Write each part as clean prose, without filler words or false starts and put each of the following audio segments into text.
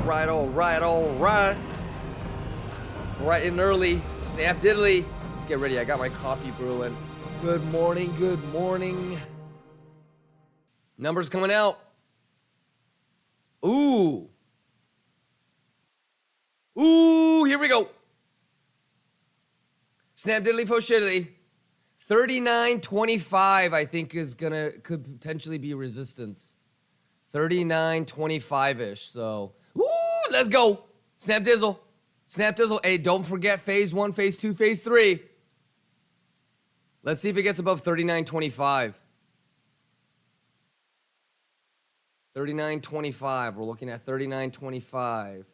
right, all right, all right. Bright and early, snap diddly. Let's get ready. I got my coffee brewing. Good morning, good morning. Numbers coming out. Ooh. Ooh, here we go. Snap diddly post shiddly. 39.25 I think could potentially be resistance. 39.25-ish. So, woo, let's go. Snap dizzle. Snap dizzle. Hey, don't forget phase 1, phase 2, phase 3. Let's see if it gets above 39.25. 39.25. We're looking at 39.25.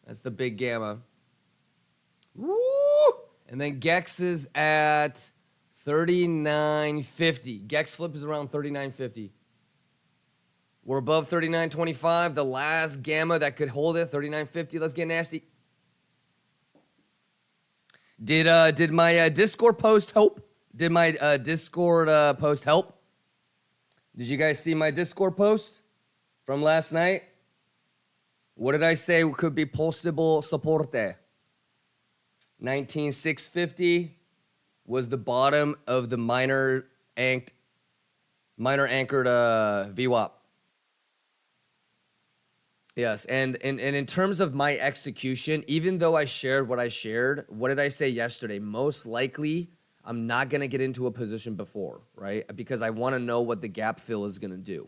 That's the big gamma. Woo! And then Gex is at 39.50. Gex flip is around 39.50. We're above 39.25. The last gamma that could hold it, 39.50. Let's get nasty. Did my Discord post help? Did my Discord post help? Did you guys see my Discord post from last night? What did I say could be possible soporte? 19,650 was the bottom of the minor anchored VWAP. Yes, and in terms of my execution, even though I shared what I shared, what did I say yesterday? Most likely, I'm not going to get into a position before, right? Because I want to know what the gap fill is going to do,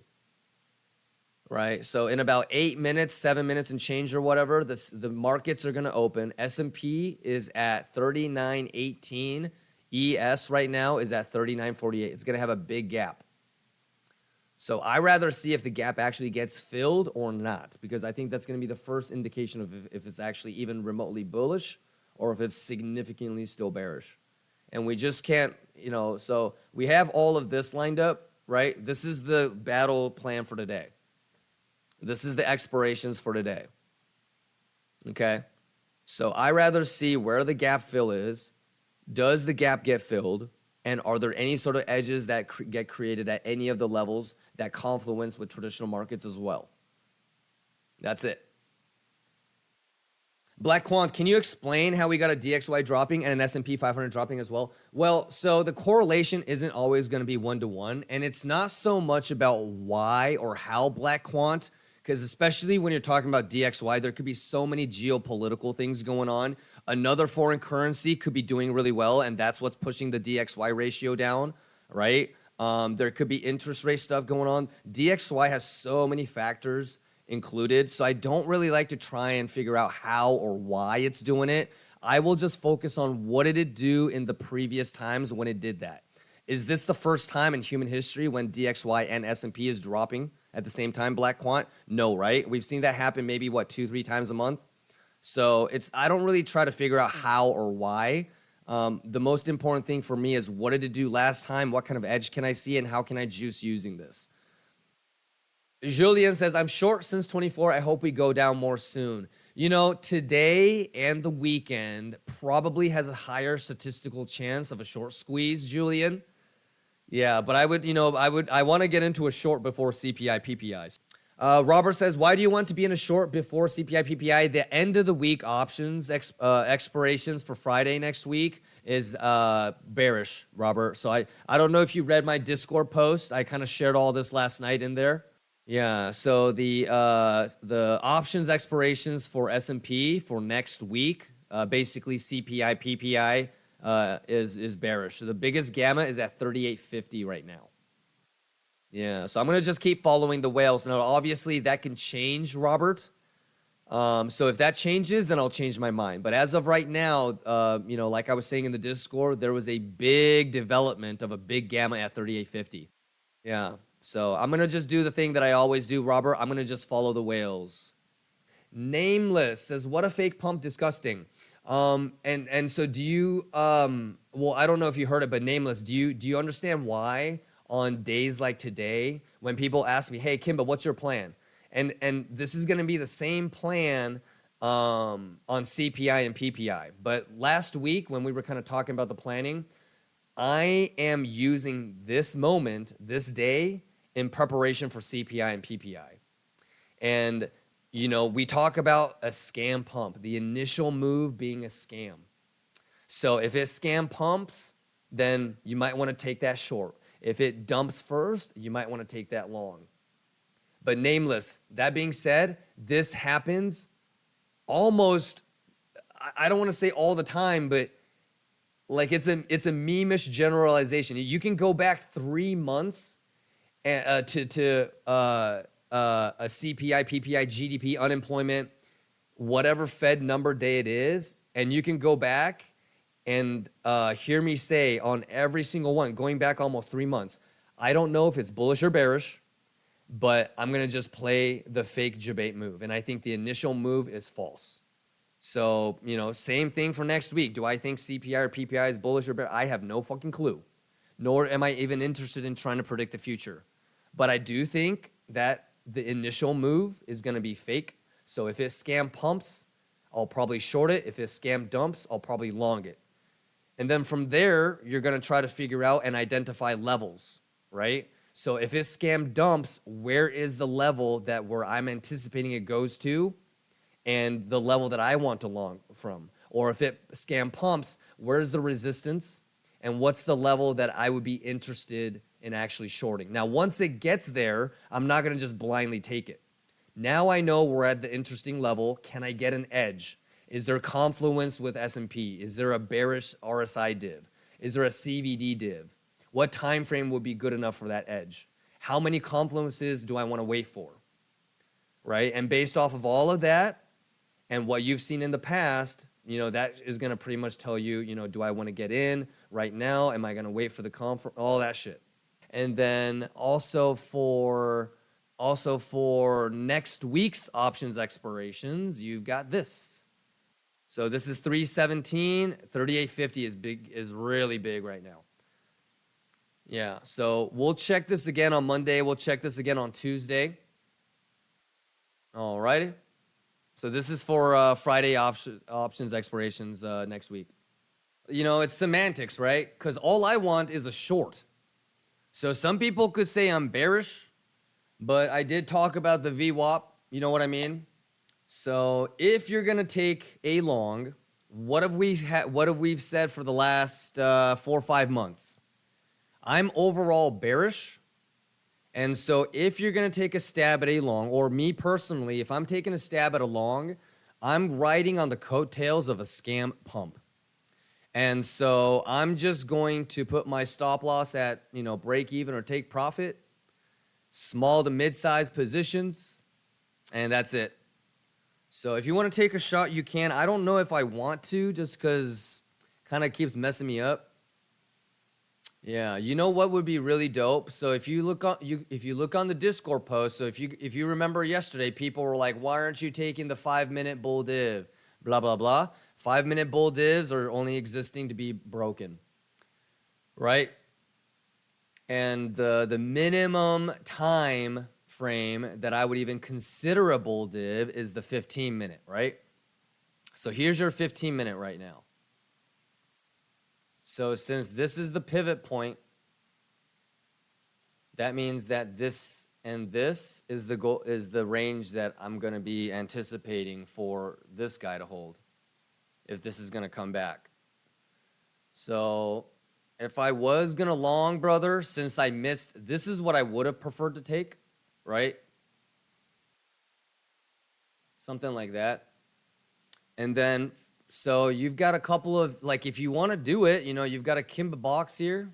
right? So in about 8 minutes, 7 minutes and change or whatever, the markets are going to open. S&P is at 39.18. ES right now is at 39.48. It's going to have a big gap. So I rather see if the gap actually gets filled or not, because I think that's going to be the first indication of if it's actually even remotely bullish or if it's significantly still bearish. And we just can't, so we have all of this lined up, right? This is the battle plan for today. This is the expirations for today. Okay? So I rather see where the gap fill is. Does the gap get filled? And are there any sort of edges that get created at any of the levels that confluence with traditional markets as well? That's it. Black Quant, can you explain how we got a DXY dropping and an S&P 500 dropping as well? Well, so the correlation isn't always going to be 1-to-1, and it's not so much about why or how Black Quant, because especially when you're talking about DXY, there could be so many geopolitical things going on. Another foreign currency could be doing really well, and that's what's pushing the DXY ratio down, right? There could be interest rate stuff going on. DXY has so many factors included, so I don't really like to try and figure out how or why it's doing it. I will just focus on what did it do in the previous times when it did that. Is this the first time in human history when DXY and S&P is dropping at the same time, Black Quant? No, right? We've seen that happen maybe, 2-3 times a month? So I don't really try to figure out how or why. The most important thing for me is what did it do last time? What kind of edge can I see? And how can I juice using this? Julian says, I'm short since 24. I hope we go down more soon. Today and the weekend probably has a higher statistical chance of a short squeeze, Julian. Yeah, but I want to get into a short before CPI, PPIs. Robert says, why do you want to be in a short before CPI, PPI? The end of the week options expirations for Friday next week is bearish, Robert. So I don't know if you read my Discord post. I kind of shared all this last night in there. Yeah, so the options expirations for S&P for next week, basically CPI, PPI is bearish. So the biggest gamma is at 38.50 right now. Yeah, so I'm going to just keep following the whales. Now, obviously, that can change, Robert. So if that changes, then I'll change my mind. But as of right now, like I was saying in the Discord, there was a big development of a big gamma at 38.50. Yeah, so I'm going to just do the thing that I always do, Robert. I'm going to just follow the whales. Nameless says, what a fake pump, disgusting. And so do you, well, I don't know if you heard it, but Nameless, do you understand why on days like today, when people ask me, hey, Kimba, what's your plan? And this is going to be the same plan on CPI and PPI. But last week, when we were kind of talking about the planning, I am using this moment, this day, in preparation for CPI and PPI. And We talk about a scam pump, the initial move being a scam. So if it scam pumps, then you might want to take that short. If it dumps first, you might want to take that long. But nameless, that being said, this happens almost, I don't want to say all the time, but like it's a meme-ish generalization. You can go back 3 months to a CPI, PPI, GDP, unemployment, whatever Fed number day it is, and you can go back and hear me say on every single one, going back almost 3 months, I don't know if it's bullish or bearish, but I'm going to just play the fake debate move. And I think the initial move is false. So, same thing for next week. Do I think CPI or PPI is bullish or bearish? I have no fucking clue. Nor am I even interested in trying to predict the future. But I do think that the initial move is going to be fake. So if it scam pumps, I'll probably short it. If it scam dumps, I'll probably long it. And then from there, you're going to try to figure out and identify levels, right? So if it scam dumps, where is the level where I'm anticipating it goes to and the level that I want to long from? Or if it scam pumps, where's the resistance and what's the level that I would be interested in actually shorting? Now, once it gets there, I'm not going to just blindly take it. Now I know we're at the interesting level. Can I get an edge? Is there confluence with S&P? Is there a bearish RSI div? Is there a CVD div? What time frame would be good enough for that edge? How many confluences do I want to wait for? Right? And based off of all of that and what you've seen in the past, that is going to pretty much tell you, do I want to get in right now? Am I going to wait for the conference? All that shit. And then also for next week's options expirations, you've got this. So this is 317, 3850 is really big right now. Yeah, so we'll check this again on Monday. We'll check this again on Tuesday. All righty. So this is for Friday options expirations next week. It's semantics, right? Because all I want is a short. So some people could say I'm bearish, but I did talk about the VWAP. You know what I mean? So if you're going to take a long, what have we said for the last 4 or 5 months? I'm overall bearish. And so if you're going to take a stab at a long, or me personally, if I'm taking a stab at a long, I'm riding on the coattails of a scam pump. And so I'm just going to put my stop loss at, break even or take profit, small to mid-sized positions, and that's it. So if you want to take a shot, you can. I don't know if I want to, just because kind of keeps messing me up. Yeah, you know what would be really dope? So if you look on the Discord post, so if you remember yesterday, people were like, "Why aren't you taking the 5-minute bull div?" Blah blah blah. 5-minute bull divs are only existing to be broken, right? And the minimum time frame that I would even consider a bull div is the 15-minute, right? So here's your 15-minute right now. So since this is the pivot point, that means that this and this is the range that I'm going to be anticipating for this guy to hold if this is going to come back. So if I was going to long, brother, since I missed, this is what I would have preferred to take, right? Something like that. And then, so you've got a couple of, like, if you want to do it, you've got a Kimba box here.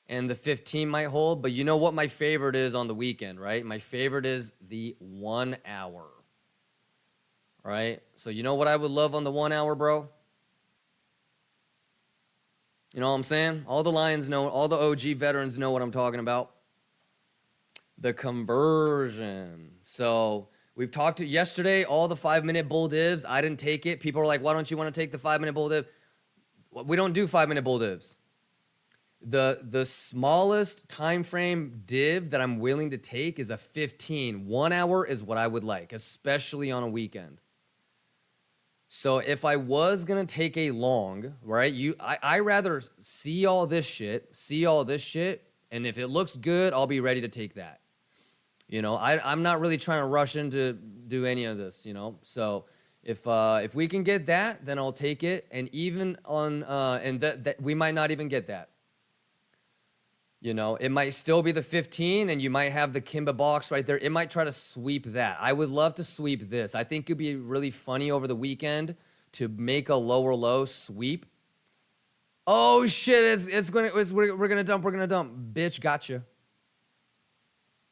And the 15 might hold. But you know what my favorite is on the weekend, right? My favorite is the 1 hour. Right? So you know what I would love on the 1 hour, bro? You know what I'm saying? All the Lions know, all the OG veterans know what I'm talking about. The conversion. So we've talked to yesterday, all the 5-minute bull divs. I didn't take it. People are like, why don't you want to take the 5-minute bull div? We don't do 5-minute bull divs. The smallest time frame div that I'm willing to take is a 15. 1 hour is what I would like, especially on a weekend. So if I was going to take a long, right, I rather see all this shit, and if it looks good, I'll be ready to take that. You know, I'm not really trying to rush into do any of this, you know. So if we can get that, then I'll take it. And even on and that we might not even get that. You know, it might still be the 15 and you might have the Kimba box right there. It might try to sweep that. I would love to sweep this. I think it'd be really funny over the weekend to make a lower low sweep. Oh shit, we're gonna dump, Bitch, gotcha.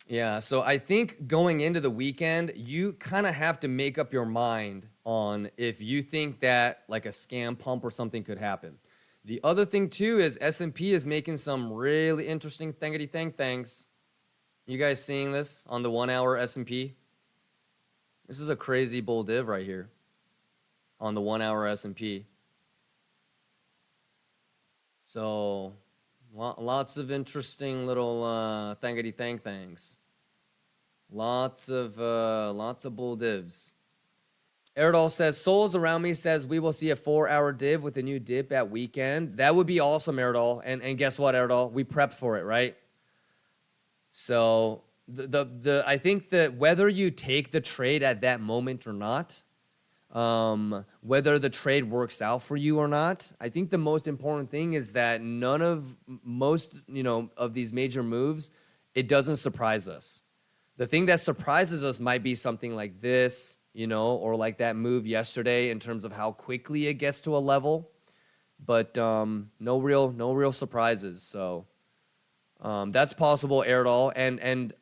Yeah, so I think going into the weekend, you kind of have to make up your mind on if you think that like a scam pump or something could happen. The other thing too is S&P is making some really interesting things. You guys seeing this on the 1 hour S&P? This is a crazy bull div right here on the 1 hour S&P. So lots of interesting little things. Lots of bull divs. Erdal says, Souls around me says we will see a 4 hour div with a new dip at weekend. That would be awesome, Erdal. And guess what, Erdal? We prepped for it, right? So I think that whether you take the trade at that moment or not, whether the trade works out for you or not, I think the most important thing is that most of these major moves, it doesn't surprise us. The thing that surprises us might be something like this, or like that move yesterday in terms of how quickly it gets to a level, but no real surprises. So that's possible, Erdal, and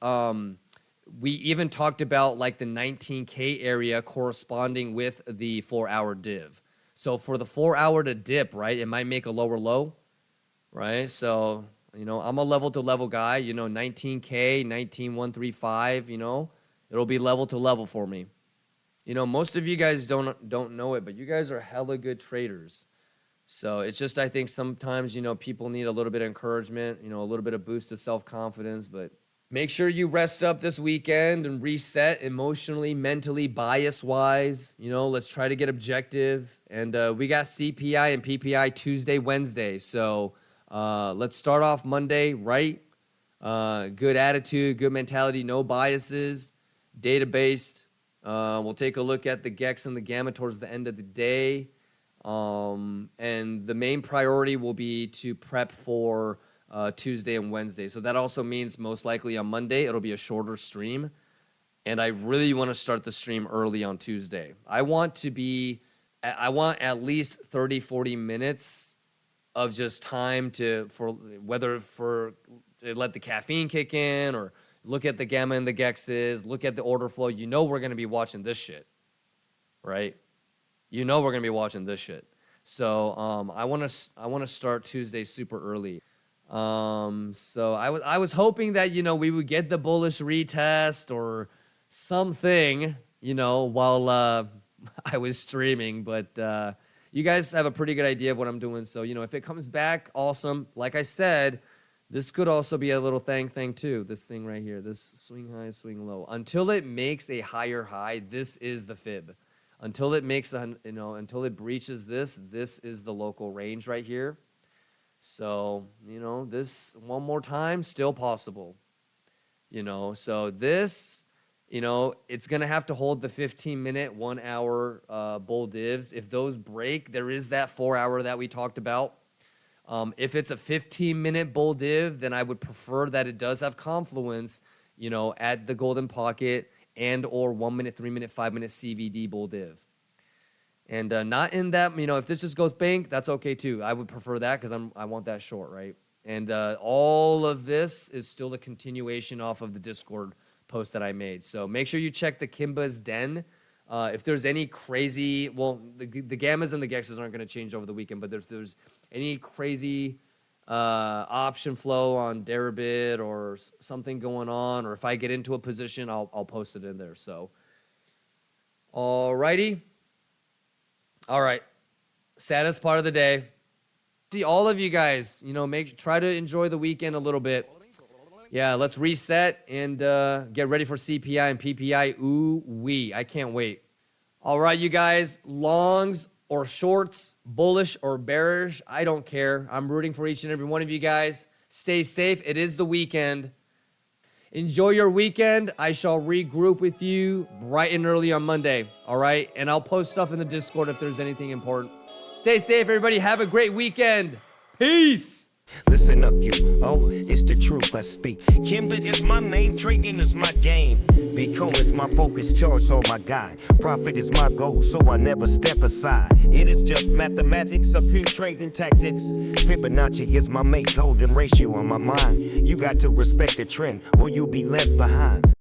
we even talked about like the 19K area corresponding with the 4 hour div. So for the 4 hour to dip, right, it might make a lower low, right? So I'm a level to level guy. 19K, 19135. It'll be level to level for me. Most of you guys don't know it, but you guys are hella good traders. So it's just, I think sometimes, people need a little bit of encouragement, a little bit of boost of self-confidence, but make sure you rest up this weekend and reset emotionally, mentally, bias-wise. Let's try to get objective. And we got CPI and PPI Tuesday, Wednesday. So let's start off Monday, right? Good attitude, good mentality, no biases, data-based. We'll take a look at the GEX and the Gamma towards the end of the day. And the main priority will be to prep for Tuesday and Wednesday. So that also means most likely on Monday, it'll be a shorter stream. And I really want to start the stream early on Tuesday. I want at least 30, 40 minutes of just time to let the caffeine kick in or look at the Gamma and the GEXs, look at the order flow. We're going to be watching this shit, right? We're going to be watching this shit. So I want to start Tuesday super early. So I was hoping that we would get the bullish retest or something, while I was streaming. But you guys have a pretty good idea of what I'm doing. So if it comes back, awesome. Like I said, this could also be a little thing too. This thing right here, this swing high, swing low. Until it makes a higher high, this is the fib. Until it makes until it breaches this is the local range right here. So, this one more time, still possible. So this, it's going to have to hold the 15-minute, 1 hour bull divs. If those break, there is that 4 hour that we talked about. If it's a 15-minute bull div, then I would prefer that it does have confluence, at the golden pocket and or 1 minute, 3 minute, 5 minute CVD bull div. And not in that, if this just goes bank, that's okay too. I would prefer that because I want that short, right? And all of this is still a continuation off of the Discord post that I made. So make sure you check the Kimba's Den. If there's any crazy, the Gammas and the Gexes aren't going to change over the weekend, but there's any crazy option flow on Deribit or something going on, or if I get into a position, I'll post it in there. So, alrighty. All right. Saddest part of the day. See all of you guys, try to enjoy the weekend a little bit. Yeah, let's reset and get ready for CPI and PPI. Ooh wee, I can't wait. All right, you guys, longs or shorts, bullish or bearish, I don't care. I'm rooting for each and every one of you guys. Stay safe. It is the weekend. Enjoy your weekend. I shall regroup with you bright and early on Monday. All right. And I'll post stuff in the Discord if there's anything important. Stay safe, everybody. Have a great weekend. Peace. Listen up, you. Oh, it's the truth I speak. Kimbit is my name, trading is my game. Bitcoin is my focus, charge on my guide. Profit is my goal, so I never step aside. It is just mathematics, a few trading tactics. Fibonacci is my mate, golden ratio on my mind. You got to respect the trend, or you'll be left behind.